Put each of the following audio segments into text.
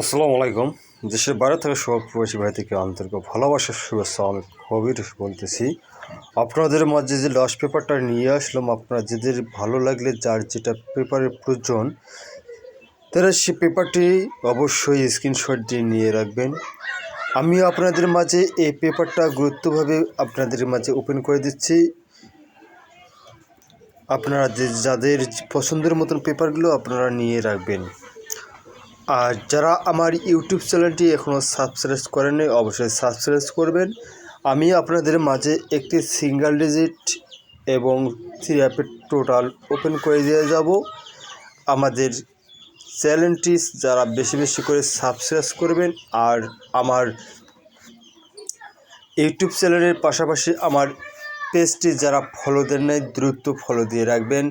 আসসালামু আলাইকুম। দেশের বাইরে থেকে সব প্রবাসী ভাই থেকে আন্তরিক ভালোবাসার শুভেচ্ছা আমি কবির বলতেছি। আপনাদের মাঝে যে লাস্ট পেপারটা নিয়ে আসলাম, আপনারা যাদের ভালো লাগলে যার যেটা পেপারের প্রয়োজন তারা সে পেপারটি অবশ্যই স্ক্রিনশট দিয়ে নিয়ে রাখবেন। আমি আপনাদের মাঝে এই পেপারটা গুরুত্বভাবে আপনাদের মাঝে ওপেন করে দিচ্ছি। আপনারা যাদের পছন্দের মতন পেপারগুলো আপনারা নিয়ে রাখবেন। আর যারা আমার ইউটিউব চ্যানেলটি এখনও সাবস্ক্রাইব করেননি অবশ্যই সাবস্ক্রাইব করবেন। আমি আপনাদের মাঝে একটি সিঙ্গেল ডিজিট এবং 3 অ্যাপের টোটাল ওপেন করে দিয়ে যাব। আমাদের চ্যানেলটি যারা বেশি বেশি করে সাবস্ক্রাইব করবেন আর আমার ইউটিউব চ্যানেলের পাশাপাশি আমার পেজটি যারা ফলো দেন নাই দ্রুত ফলো দিয়ে রাখবেন।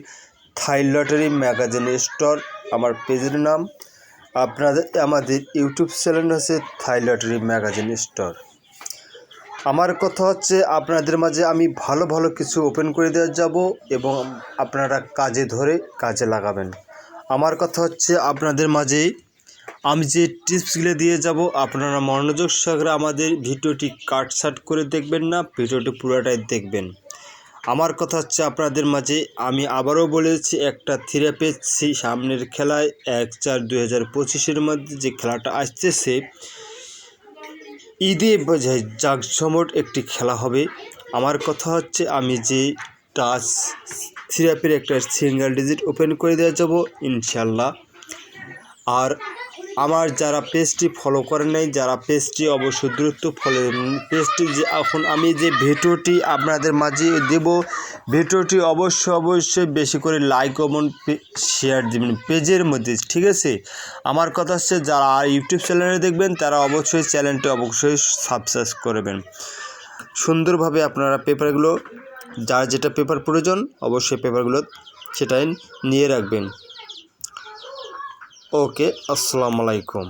থাই লটারি ম্যাগাজিন স্টোর আমার পেজের নাম। আমাদের ইউটিউব চ্যানেল হচ্ছে থাই লটারি ম্যাগাজিন স্টোর। আমার কথা হচ্ছে আপনাদের মাঝে আমি ভালো ভালো কিছু ওপেন করে দেওয়া যাব এবং আপনারা কাজে লাগাবেন। আমার কথা হচ্ছে আপনাদের মাঝে আমি যে টিপসগুলো দিয়ে যাব আপনারা মনোযোগ সহকারে আমাদের ভিডিওটি কাটছাট করে দেখবেন না, ভিডিওটি পুরোটাই দেখবেন। আমার কথা হচ্ছে আপনাদের মাঝে আমি আবারও বলেছি, একটা থেরাপিস্ট সামনের খেলায় 1/4/2025 মধ্যে যে খেলাটা আসতেছে ঈদে জাঁকজমট একটি খেলা হবে। আমার কথা হচ্ছে আমি যে টাচ থেরাপির একটা সিঙ্গেল ডিজিট ওপেন করে দেওয়া যাব ইনশাল্লাহ। আর আমার যারা পেজটি ফলো করেন নাই, যারা পেজটি অবশ্যই দ্রুত ফলো পেজটি যে এখন আমি যে ভিডিওটি আপনাদের মাঝে দেব, ভিডিওটি অবশ্যই বেশি করে লাইক এবং শেয়ার দেবেন পেজের মধ্যে, ঠিক আছে? আমার কথা হচ্ছে যারা ইউটিউব চ্যানেলে দেখবেন তারা অবশ্যই চ্যানেলটি সাবস্ক্রাইব করবেন। সুন্দরভাবে আপনারা পেপারগুলো যার যেটা পেপার প্রয়োজন অবশ্যই পেপারগুলো সেটাই নিয়ে রাখবেন। ওকে, আসসালামু আলাইকুম।